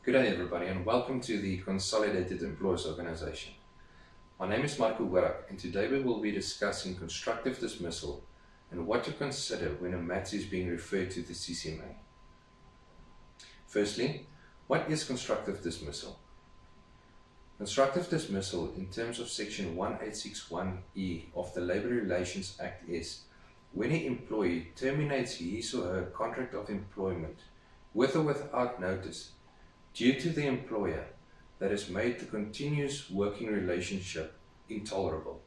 Good day everybody and welcome to the Consolidated Employers Organization. My name is Horak and today we will be discussing constructive dismissal and what to consider when a matter is being referred to the CCMA. Firstly, what is constructive dismissal? Constructive dismissal in terms of section 1861E of the Labour Relations Act is when an employee terminates his or her contract of employment with or without notice due to the employer that has made the continuous working relationship intolerable.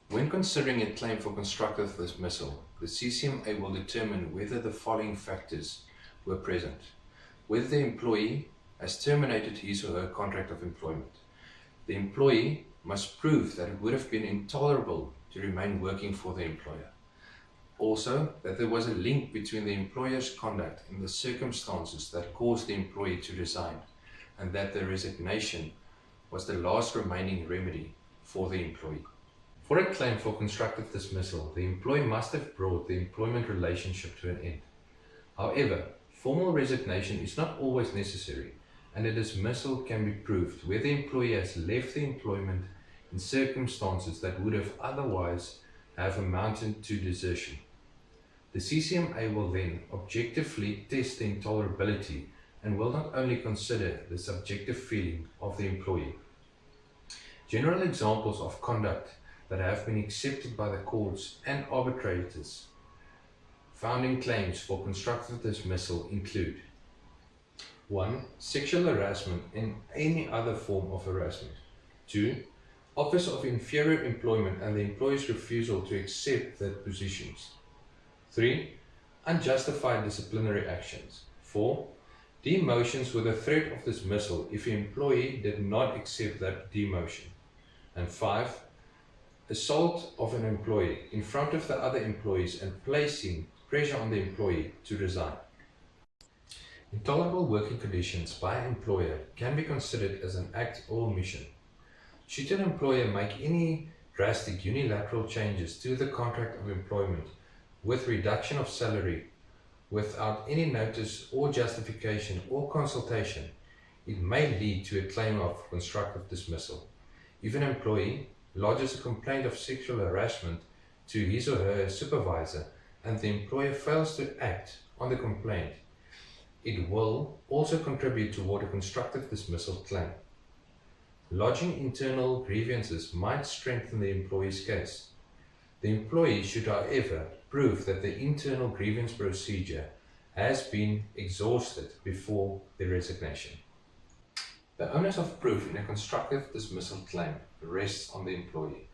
When considering a claim for constructive dismissal, the CCMA will determine whether the following factors were present. Whether the employee has terminated his or her contract of employment. The employee must prove that it would have been intolerable to remain working for the employer. Also, that there was a link between the employer's conduct and the circumstances that caused the employee to resign, and that the resignation was the last remaining remedy for the employee. For a claim for constructive dismissal, the employee must have brought the employment relationship to an end. However, formal resignation is not always necessary, and a dismissal can be proved where the employee has left the employment in circumstances that would have otherwise have amounted to desertion. The CCMA will then objectively test the intolerability and will not only consider the subjective feeling of the employee. General examples of conduct that have been accepted by the courts and arbitrators found in claims for constructive dismissal include 1. Sexual harassment and any other form of harassment. 2. Offers of inferior employment and the employer's refusal to accept that positions. 3. Unjustified disciplinary actions. 4. Demotions with a threat of dismissal if the employee did not accept that demotion. And 5. Assault of an employee in front of the other employees and placing pressure on the employee to resign. Intolerable working conditions by an employer can be considered as an act or omission. Should an employer make any drastic unilateral changes to the contract of employment with reduction of salary without any notice or justification or consultation, it may lead to a claim of constructive dismissal. If an employee lodges a complaint of sexual harassment to his or her supervisor and the employer fails to act on the complaint, it will also contribute toward a constructive dismissal claim. Lodging internal grievances might strengthen the employee's case. The employee should, however, prove that the internal grievance procedure has been exhausted before the resignation. The onus of proof in a constructive dismissal claim rests on the employee.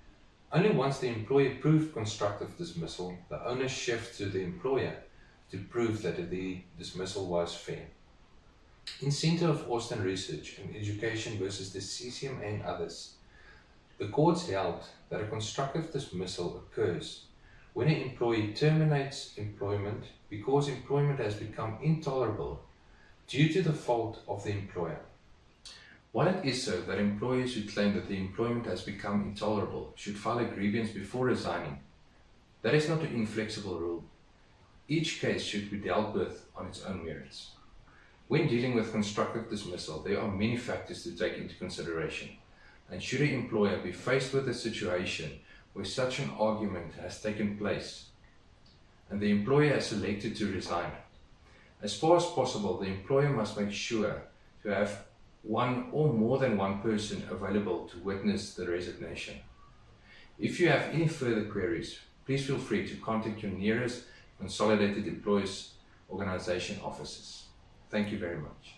Only once the employee proved constructive dismissal, the onus shifts to the employer to prove that the dismissal was fair. In Center of Austin Research and Education versus the CCMA and others, the courts held that a constructive dismissal occurs when an employee terminates employment because employment has become intolerable due to the fault of the employer. While it is so that employees who claim that the employment has become intolerable should file a grievance before resigning, that is not an inflexible rule. Each case should be dealt with on its own merits. When dealing with constructive dismissal, there are many factors to take into consideration. And should an employer be faced with a situation where such an argument has taken place and the employer has elected to resign, as far as possible, the employer must make sure to have one or more than one person available to witness the resignation. If you have any further queries, please feel free to contact your nearest Consolidated Employers Organization offices. Thank you very much.